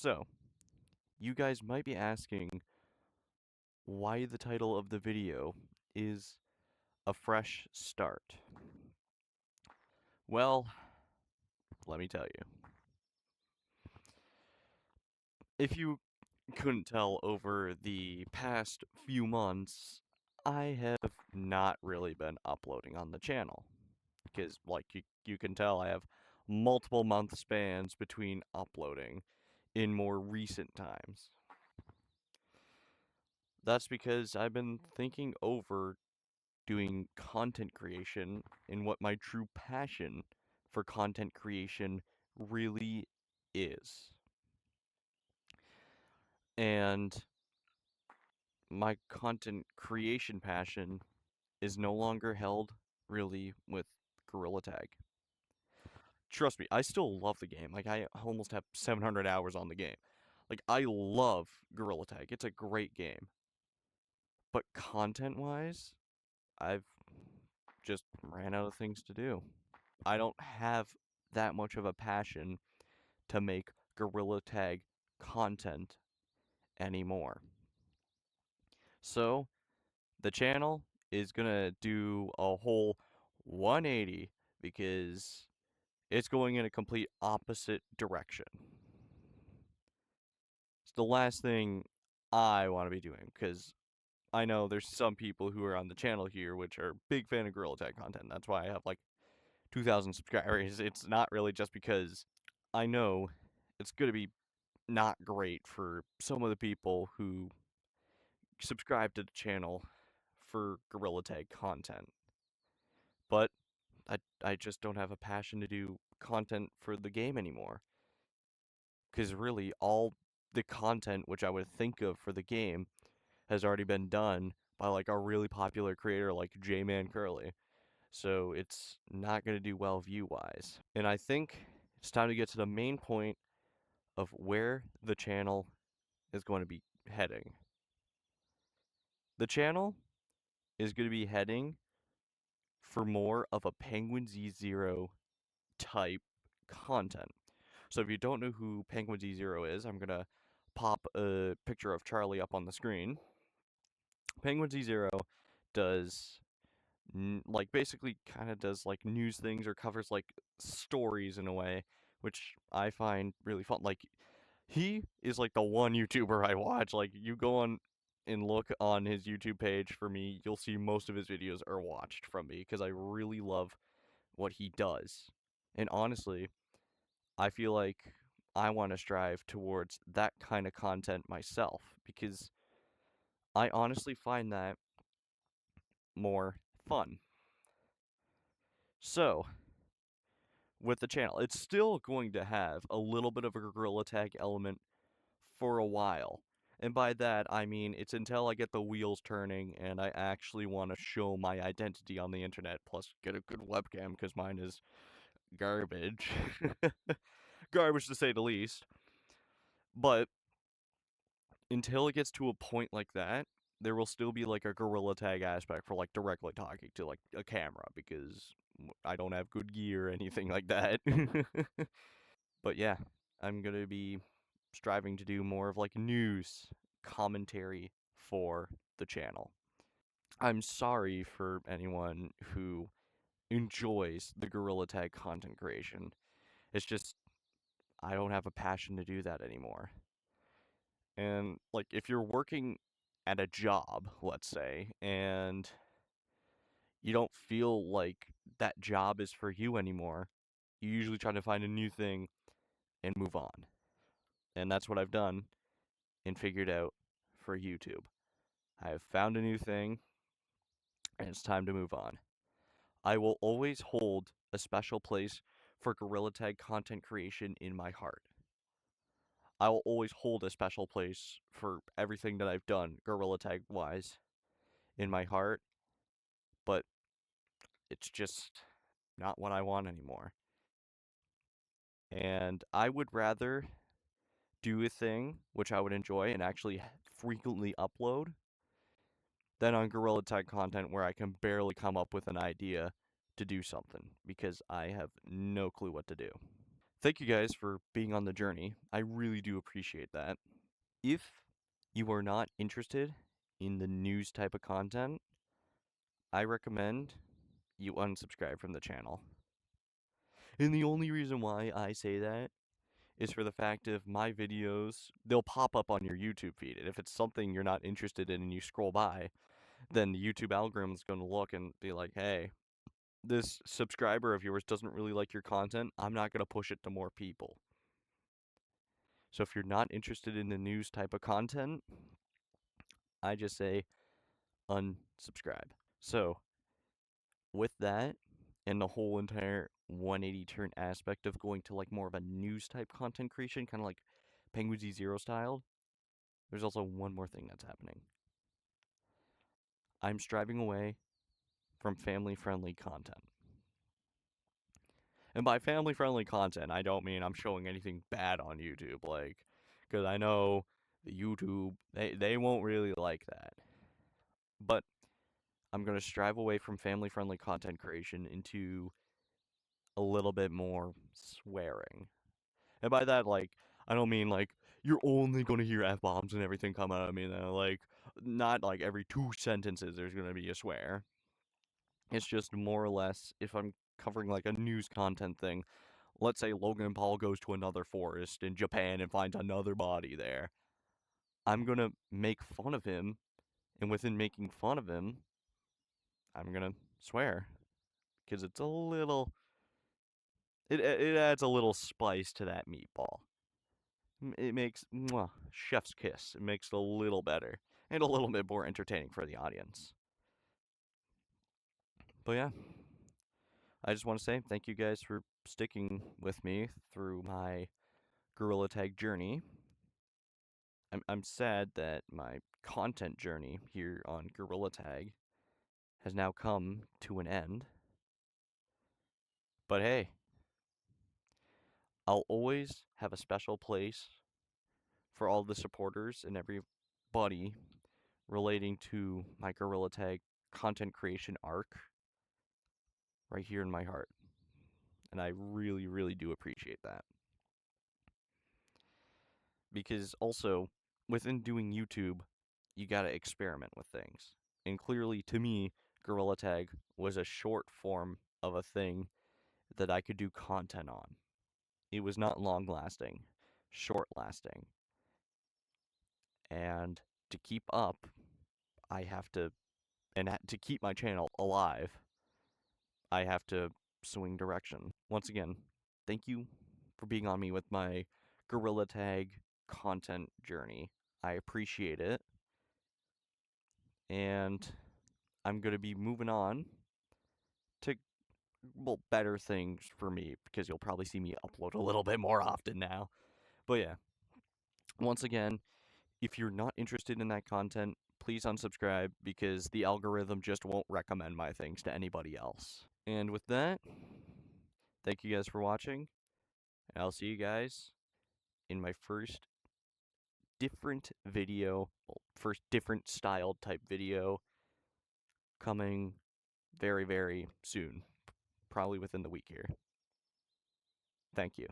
So, you guys might be asking why the title of the video is A Fresh Start. Well, let me tell you. If you couldn't tell over the past few months, I have not really been uploading on the channel. Because, like you can tell, I have multiple month spans between uploading in more recent times. That's because I've been thinking over doing content creation and what my true passion for content creation really is. And my content creation passion is no longer held really with Gorilla Tag. Trust me, I still love the game. Like I almost have 700 hours on the game. Like I love Gorilla Tag. It's a great game. But content-wise, I've just ran out of things to do. I don't have that much of a passion to make Gorilla Tag content anymore. So, the channel is gonna do a whole 180 because it's going in a complete opposite direction. It's the last thing I want to be doing because I know there's some people who are on the channel here which are big fan of Gorilla Tag content. That's why I have like 2,000 subscribers. It's not really just because I know it's gonna be not great for some of the people who subscribe to the channel for Gorilla Tag content. But I just don't have a passion to do content for the game anymore. Because really, all the content which I would think of for the game has already been done by like a really popular creator like J-Man Curly. So it's not going to do well view-wise. And I think it's time to get to the main point of where the channel is going to be heading. The channel is going to be heading for more of a Penguin Z0 type content. So if you don't know who Penguin Z0 is, I'm going to pop a picture of Charlie up on the screen. Penguin Z0 does like basically kind of does like news things or covers like stories in a way, which I find really fun. Like he is like the one YouTuber I watch. Like you go on and look on his YouTube page for me, you'll see most of his videos are watched from me because I really love what he does. And honestly, I feel like I want to strive towards that kind of content myself because I honestly find that more fun. So, with the channel, it's still going to have a little bit of a Gorilla Tag element for a while. And by that, I mean it's until I get the wheels turning and I actually want to show my identity on the internet, plus get a good webcam because mine is garbage. Garbage to say the least. But until it gets to a point like that, there will still be like a Gorilla Tag aspect for like directly talking to like a camera because I don't have good gear or anything like that. But yeah, I'm gonna be striving to do more of like news commentary for the channel. I'm sorry for anyone who enjoys the Gorilla Tag content creation. It's just I don't have a passion to do that anymore. And like if you're working at a job, let's say, and you don't feel like that job is for you anymore, you usually try to find a new thing and move on. And that's what I've done and figured out for YouTube. I have found a new thing and it's time to move on. I will always hold a special place for Gorilla Tag content creation in my heart. I will always hold a special place for everything that I've done Gorilla Tag wise in my heart, but it's just not what I want anymore. And I would rather do a thing which I would enjoy and actually frequently upload than on Gorilla Tag content where I can barely come up with an idea to do something because I have no clue what to do. thank you guys for being on the journey. I really do appreciate that. If you are not interested in the news type of content, I recommend you unsubscribe from the channel. And the only reason why I say that is for the fact of my videos, they'll pop up on your YouTube feed. And if it's something you're not interested in and you scroll by, then the YouTube algorithm is going to look and be like, hey, this subscriber of yours doesn't really like your content. I'm not going to push it to more people. So if you're not interested in the news type of content, I just say unsubscribe. So with that and the whole entire 180 turn aspect of going to like more of a news type content creation, kind of like Penguin Z Zero style, there's also one more thing that's happening. I'm striving away from family friendly content. And by family friendly content, I don't mean I'm showing anything bad on YouTube, like, because I know the YouTube, they won't really like that. But I'm going to strive away from family friendly content creation into a little bit more swearing. And by that, like, I don't mean like you're only going to hear F bombs and everything come out of me. Like, not like every 2 sentences there's going to be a swear. It's just more or less if I'm covering like a news content thing. Let's say Logan Paul goes to another forest in Japan and finds another body there. I'm going to make fun of him. And within making fun of him, I'm going to swear. Because it's a little. It adds a little spice to that meatball. It makes chef's kiss. It makes it a little better and a little bit more entertaining for the audience. But yeah, I just want to say thank you guys for sticking with me through my Gorilla Tag journey. I'm sad that my content journey here on Gorilla Tag has now come to an end. But hey, I'll always have a special place for all the supporters and everybody relating to my Gorilla Tag content creation arc right here in my heart. And I really, really do appreciate that. Because also, within doing YouTube, you gotta experiment with things. And clearly, to me, Gorilla Tag was a short form of a thing that I could do content on. It was not long lasting, short lasting. And to keep up, I have to, and to keep my channel alive, I have to swing direction. Once again, thank you for being on me with my Gorilla Tag content journey. I appreciate it. And I'm going to be moving on to, well, better things for me because you'll probably see me upload a little bit more often now. But yeah, once again, if you're not interested in that content, please unsubscribe because the algorithm just won't recommend my things to anybody else. And with that, thank you guys for watching. And I'll see you guys in my first different video, well, first different styled type video coming very, very soon. Probably within the week here. Thank you.